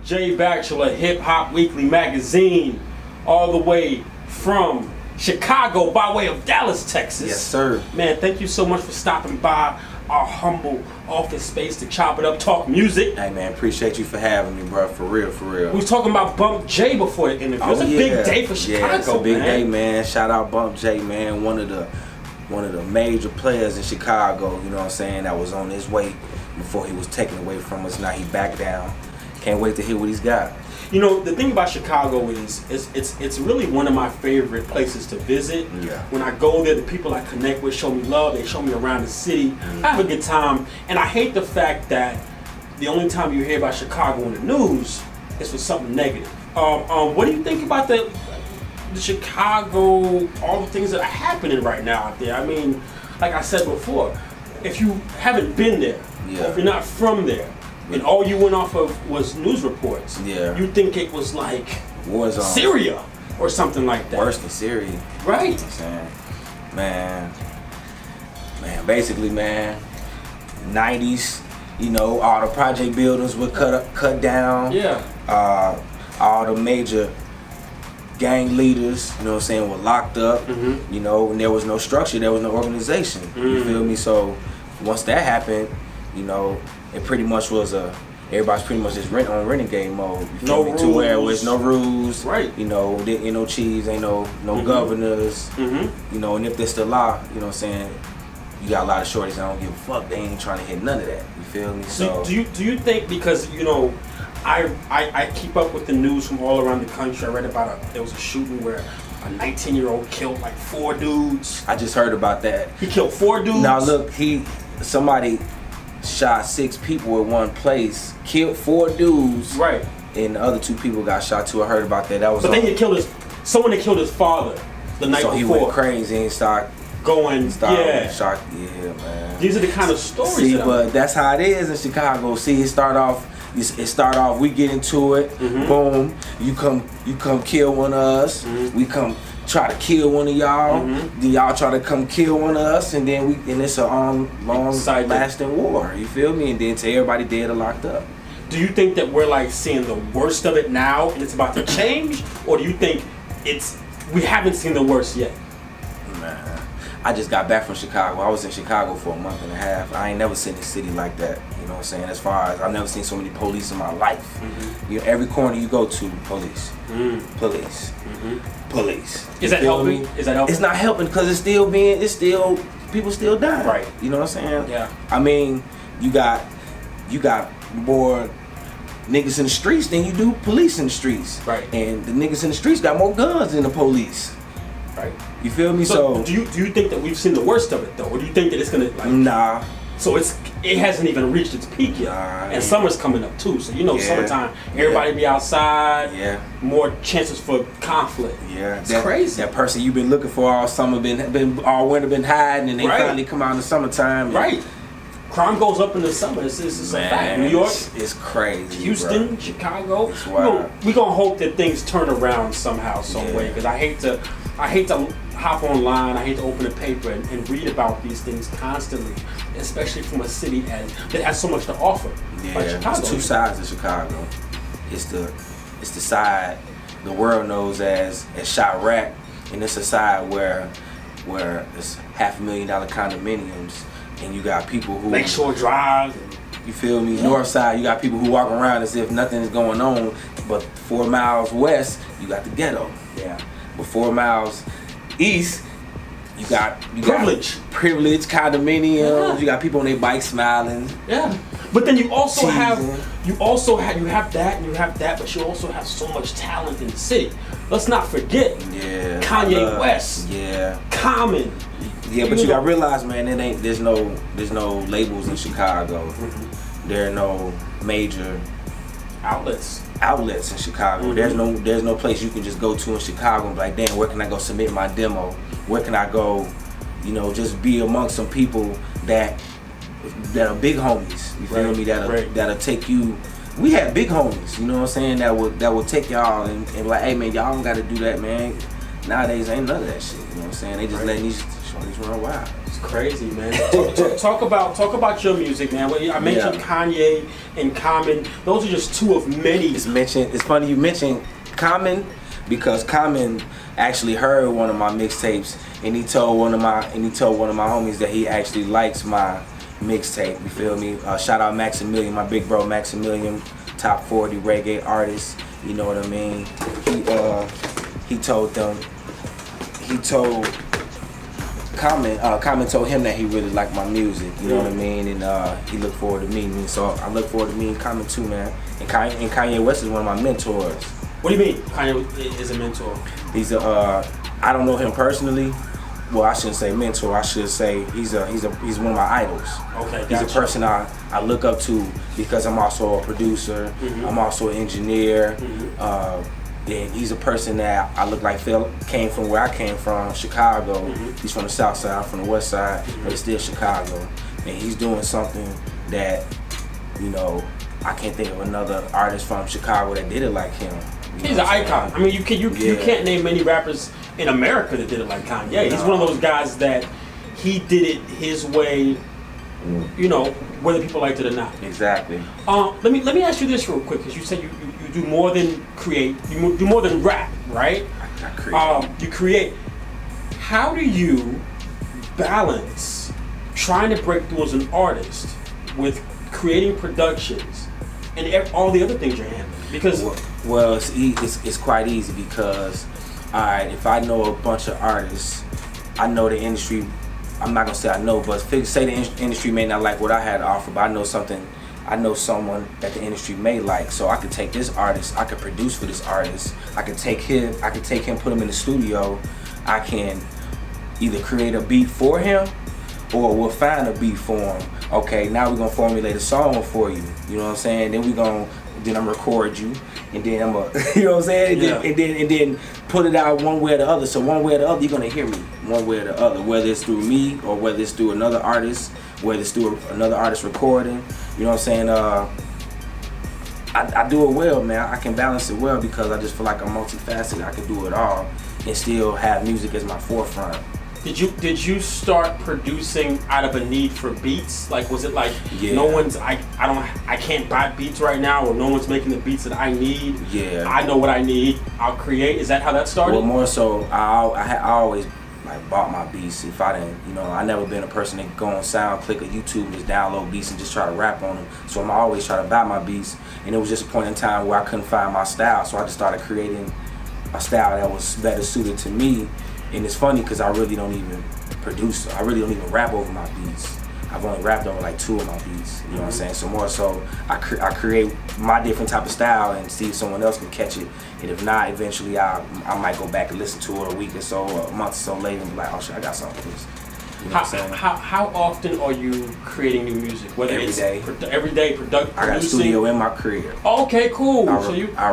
Jay Bachelor, Hip Hop Weekly magazine, all the way from Chicago by way of Dallas, Texas. Yes, sir. Man, thank you so much for stopping by our humble office space to chop it up, talk music. Hey, man, appreciate you for having me, bro. For real, for real. We was talking about Bump J before the interview. It's a big day for Chicago, it's a big man. day, man. Shout out Bump J, man. One of the major players in Chicago, you know what I'm saying, that was on his way before he was taken away from us. Now he back down. Can't wait to hear what he's got. You know, the thing about Chicago is it's really one of my favorite places to visit. Yeah. When I go there, the people I connect with show me love. They show me around the city. I have a good time. And I hate the fact that the only time you hear about Chicago in the news is for something negative. What do you think about the Chicago, all the things that are happening right now out there? I mean, like I said before, if you haven't been there, or if you're not from there, and all you went off of was news reports, you think it was like Warzone. Syria or something like that. Worse than Syria. Right. You know what I'm saying? Man, basically, man, 90s, you know, all the project buildings were cut down. Yeah. All the major gang leaders, you know what I'm saying, were locked up. You know, and there was no structure, there was no organization. You feel me? So once that happened, you know, it pretty much was everybody's pretty much just renegade mode. You feel me? Rules. To where it was no rules. Right. You know, there ain't no cheese, ain't no governors. You know, and if there's the law, you know what I'm saying, you got a lot of shorties that don't give a fuck. They ain't trying to hit none of that. You feel me? So do you think, because you know, I keep up with the news from all around the country. I read about there was a shooting where a 19-year-old killed like 4 dudes. I just heard about that. He killed 4 dudes. Now look, somebody shot 6 people at one place, killed 4 dudes, right? And the other 2 people got shot too. I heard about that. That was. But then he killed someone that killed his father the night before. So he went crazy and started going. Yeah, shot. Yeah, man. These are the kind of stories. See, but that's how it is in Chicago. See, it start off. We get into it. Boom. You come kill one of us. We come try to kill one of y'all. Then y'all try to come kill one of us, and then it's a long lasting war. You feel me? And then to everybody dead or locked up. Do you think that we're like seeing the worst of it now and it's about to change, or do you think we haven't seen the worst yet? Man, I just got back from Chicago. I was in Chicago for a month and a half. I ain't never seen a city like that. You know what I'm saying? As far as I've never seen so many police in my life. You know, every corner you go to, police, police, police. Is that helping? Is that helping? It's not helping because people still dying. Right. You know what I'm saying? Yeah. I mean, you got more niggas in the streets than you do police in the streets. Right. And the niggas in the streets got more guns than the police. Right. You feel me? So do you think that we've seen the worst of it though, or do you think that it's gonna like? Nah. So it hasn't even reached its peak yet, and summer's coming up too. So you know, summertime, everybody be outside. Yeah. More chances for conflict. Yeah. It's crazy. That person you've been looking for all summer, been all winter, been hiding, and they finally come out in the summertime. Right. Crime goes up in the summer. It's a fact. New York, it's crazy. Houston, bro. Chicago. It's wild. We gonna hope that things turn around somehow, some way. Because I hate to hop online. I hate to open a paper and read about these things constantly, especially from a city that has so much to offer. Yeah, like Chicago. There's 2 sides of Chicago. It's the side the world knows as Chirac, and it's a side where it's $500,000 condominiums. And you got people who Lakeshore Drive. You feel me? North side, you got people who walk around as if nothing is going on. But 4 miles west, you got the ghetto. Yeah. But 4 miles east, you got privilege condominiums. Yeah. You got people on their bikes smiling. Yeah. But then you also have that, but you also have so much talent in the city. Let's not forget. Yeah. Kanye West. Yeah. Common. Yeah, but you gotta realize, man, there's no labels in Chicago. There are no major outlets in Chicago. There's no place you can just go to in Chicago and be like, damn, where can I go submit my demo? Where can I go, you know, just be amongst some people that are big homies. You feel me? That'll take you. We had big homies, you know what I'm saying, that will take y'all and like, hey man, y'all don't gotta do that, man. Nowadays ain't none of that shit, you know what I'm saying? They just letting these 20s run wild. It's crazy, man. Talk about your music, man. I mentioned Kanye and Common. Those are just two of many. It's funny you mentioned Common because Common actually heard one of my mixtapes and he told one of my homies that he actually likes my mixtape. You feel me? Shout out Maximilian, my big bro Maximilian, top 40 reggae artist. You know what I mean? He told Common told him that he really liked my music, you know what I mean, and he looked forward to meeting me. So I look forward to meeting Common too, man. And Kanye West is one of my mentors. What do you mean Kanye is a mentor? He's I don't know him personally. Well, I shouldn't say mentor. I should say he's one of my idols. Okay, he's a person I look up to because I'm also a producer. I'm also an engineer. And he's a person that I look like came from where I came from, Chicago. He's from the South Side, I'm from the West Side, but it's still Chicago. And he's doing something that, you know, I can't think of another artist from Chicago that did it like him. He's an icon. I mean, you can't name many rappers in America that did it like Kanye. He's one of those guys that he did it his way, you know, whether people liked it or not. Exactly. Let me ask you this real quick, because you said you do more than create, you do more than rap, right? I create. You create. How do you balance trying to break through as an artist with creating productions and all the other things you're handling? Because well, it's quite easy because, all right, if I know a bunch of artists, I know the industry. I'm not gonna say I know, but say the industry may not like what I had to offer, but I know someone that the industry may like. So I could take this artist, I could produce for this artist, I could take him, put him in the studio. I can either create a beat for him, or we'll find a beat for him. Okay, now we're gonna formulate a song for you. You know what I'm saying? Then I'm gonna record you, and then I'm gonna, you know what I'm saying? And then put it out one way or the other. So one way or the other, you're gonna hear me one way or the other, whether it's through me or whether it's through another artist, whether it's through another artist recording. You know what I'm saying? I do it well, man. I can balance it well because I just feel like I'm multifaceted. I can do it all and still have music as my forefront. Did you start producing out of a need for beats? Like, was it like no one's I can't buy beats right now, or no one's making the beats that I need? Yeah, I know what I need. I'll create. Is that how that started? Well, more so, I always like bought my beats. If I didn't, you know, I never been a person that go on SoundClick or YouTube and just download beats and just try to rap on them. So I'm always trying to buy my beats, and it was just a point in time where I couldn't find my style. So I just started creating a style that was better suited to me. And it's funny because I really don't even produce. I really don't even rap over my beats. I've only rapped over like 2 of my beats. You know what I'm saying? So more so, I create my different type of style and see if someone else can catch it. And if not, eventually I might go back and listen to it a week or so, or a month or so later, and be like, oh shit, I got something for this. You know what I'm saying? How often are you creating new music? Whether every it's day. Every day, producing. I got a studio in my crib. Okay, cool. I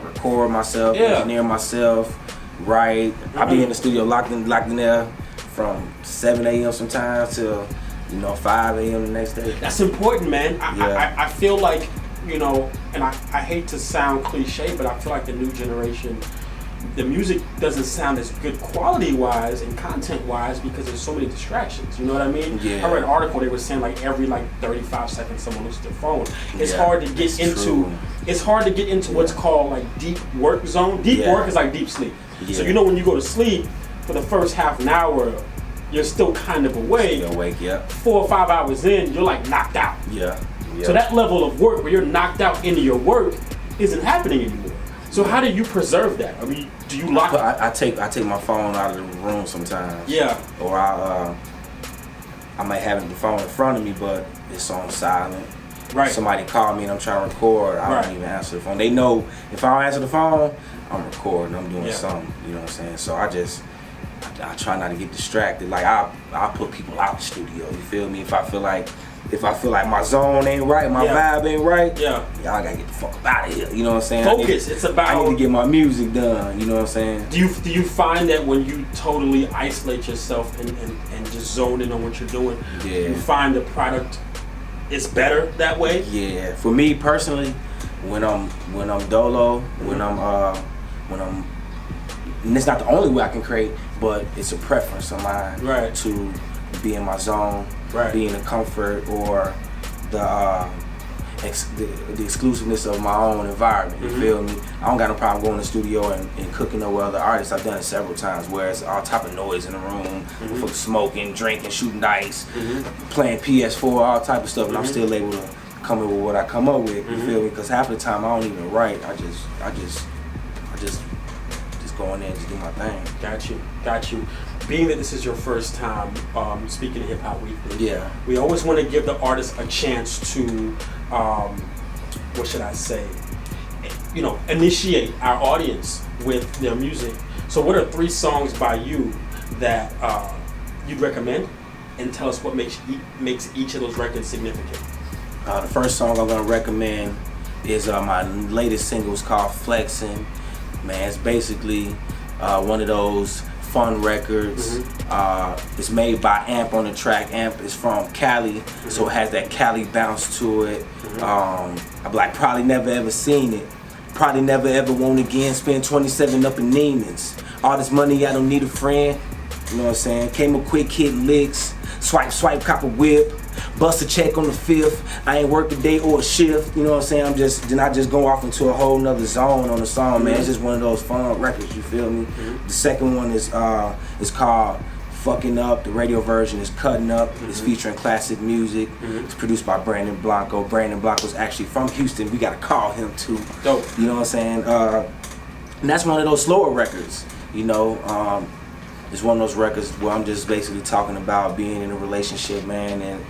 record myself, engineer myself. Right, I be in the studio locked in there from 7 a.m. sometimes till 5 a.m. the next day. That's important, man. I feel like, you know, and I hate to sound cliche, but I feel like the new generation, the music doesn't sound as good quality-wise and content-wise because there's so many distractions. You know what I mean? Yeah. I read an article, they were saying like every 35 seconds someone looks at their phone. It's hard to get into. It's hard to get into what's called like deep work zone. Deep work is like deep sleep. Yeah. So you know when you go to sleep, for the first half an hour, you're still kind of awake. Still awake, 4 or 5 hours in, you're like knocked out. Yeah. So that level of work where you're knocked out into your work isn't happening anymore. So how do you preserve that? I mean, do you lock it? I take my phone out of the room sometimes. Yeah. Or I might have the phone in front of me, but it's on silent. Right. Somebody call me and I'm trying to record. I don't even answer the phone. They know if I don't answer the phone, I'm recording. I'm doing something. You know what I'm saying? So I try not to get distracted. Like I put people out the studio. You feel me? If I feel like my zone ain't right, my vibe ain't right, y'all gotta get the fuck up out of here. You know what I'm saying? Focus. I need to get my music done. You know what I'm saying? Do you find that when you totally isolate yourself and just zone in on what you're doing, you find the product is better that way? Yeah. For me personally, when I'm dolo, when I'm and it's not the only way I can create, but it's a preference of mine Right. to be in my zone, Right. be in the comfort or the exclusiveness of my own environment. You feel me? I don't got no problem going to the studio and cooking no other artists. I've done it several times where it's all type of noise in the room, for smoking, drinking, shooting dice, playing PS4, all type of stuff, and I'm still able to come in with what I come up with. You feel me? Because half the time I don't even write. I just go in there and just do my thing. Got you. Being that this is your first time speaking to Hip Hop Weekly, Yeah. we always want to give the artist a chance to, what should I say, initiate our audience with their music. So what are 3 songs by you that you'd recommend, and tell us what makes each of those records significant? The first song I'm gonna recommend is my latest single. It's called Flexin'. Man, it's basically one of those fun records. It's made by Amp on the track. Amp is from Cali, so it has that Cali bounce to it. I'm like, probably never ever seen it. Probably never ever won't again. Spend 27 up in Neiman's. All this money, I don't need a friend. You know what I'm saying? Came up quick, hit licks. Swipe, cop a whip. Bust a check on the 5th. I ain't work a day or a shift. You know what I'm saying? I just go off into a whole nother zone on the song, man. It's just one of those fun records, you feel me? The second one is called Fucking Up. The radio version is Cutting Up. It's featuring classic music. It's produced by Brandon Blanco. Brandon Blanco's actually from Houston. We gotta call him too. Dope. You know what I'm saying? And that's one of those slower records, you know. It's one of those records where I'm just basically talking about being in a relationship, man, and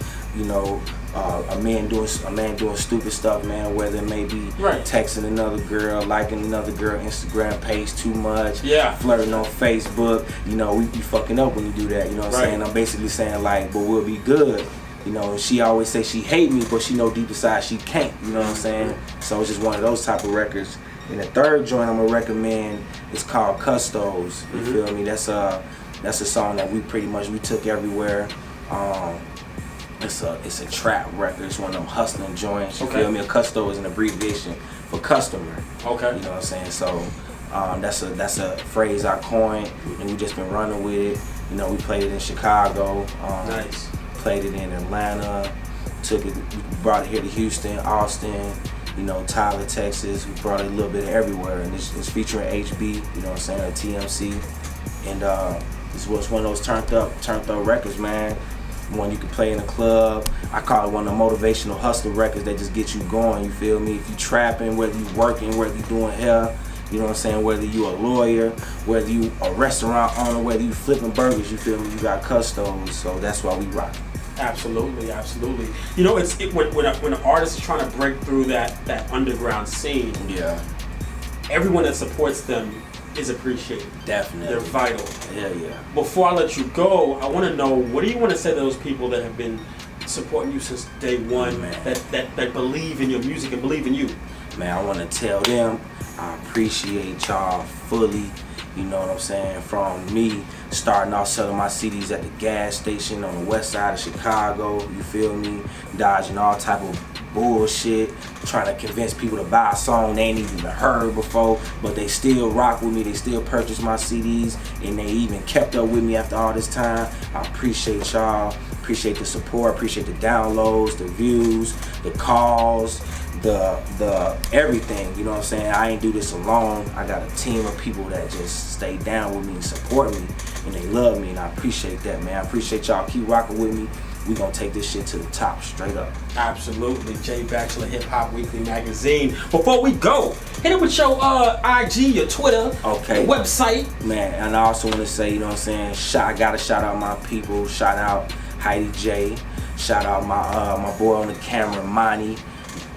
a man doing stupid stuff, man, whether it may be texting another girl, liking another girl Instagram page too much, flirting on Facebook. You know, we be fucking up when you do that. You know what I'm saying? I'm basically saying like, but we'll be good. You know, she always say she hate me, but she know deep inside she can't. You know what I'm saying? So it's just one of those type of records. And the third joint I'm gonna recommend is called Custos. You feel me? That's a song that we took everywhere. It's a trap record. It's one of them hustling joints. You feel me? A custo is an abbreviation for customer. Okay. You know what I'm saying? So that's a phrase I coined, and we just been running with it. You know, we played it in Chicago. Nice. Played it in Atlanta. We brought it here to Houston, Austin. You know, Tyler, Texas. We brought it a little bit everywhere, and it's featuring HB. You know what I'm saying? A TMC, and this was one of those turned up records, man. One you can play in a club. I call it one of the motivational hustle records that just get you going. You feel me? If you trapping, whether you working, whether you doing hair, you know what I'm saying? Whether you a lawyer, whether you a restaurant owner, whether you flipping burgers, you feel me? You got customers, so that's why we rock. Absolutely. You know, when an artist is trying to break through that underground scene. Yeah. Everyone that supports them is appreciated. Definitely. They're vital. Yeah. Before I let you go, I want to know, what do you want to say to those people that have been supporting you since day one, that believe in your music and believe in you? Man, I want to tell them I appreciate y'all fully. You know what I'm saying? From me starting off selling my CDs at the gas station on the west side of Chicago, you feel me? Dodging all type of bullshit, trying to convince people to buy a song they ain't even heard before, but they still rock with me, they still purchase my CDs, and they even kept up with me after all this time. I appreciate y'all, appreciate the support, appreciate the downloads, the views, the calls, the everything, you know what I'm saying? I ain't do this alone. I got a team of people that just stay down with me and support me, and they love me, and I appreciate that, man. I appreciate y'all. Keep rocking with me. We gonna take this shit to the top, straight up. Absolutely. Jay Batchelor, Hip Hop Weekly magazine. Before we go, hit it with your IG, your Twitter, your website. Man, and I also want to say, you know what I'm saying, I gotta shout out my people. Shout out Heidi J. Shout out my boy on the camera, Monty,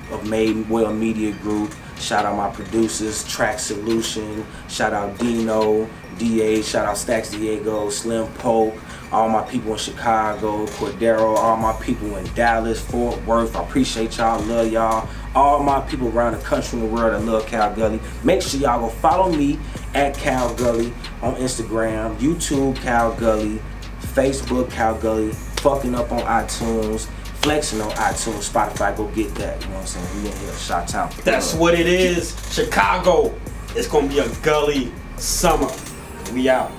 of Made Well Media Group. Shout out my producers, Track Solution. Shout out Dino, DA. Shout out Stacks Diego, Slim Pope. All my people in Chicago, Cordero, all my people in Dallas, Fort Worth. I appreciate y'all, love y'all. All my people around the country and the world that love Kal Gully. Make sure y'all go follow me at Kal Gully on Instagram, YouTube Kal Gully, Facebook Kal Gully, Fucking Up on iTunes, Flexing on iTunes, Spotify. Go get that. You know what I'm saying? We in here, Shot Town. That's what it is. Chicago. It's gonna be a Gully summer. We out.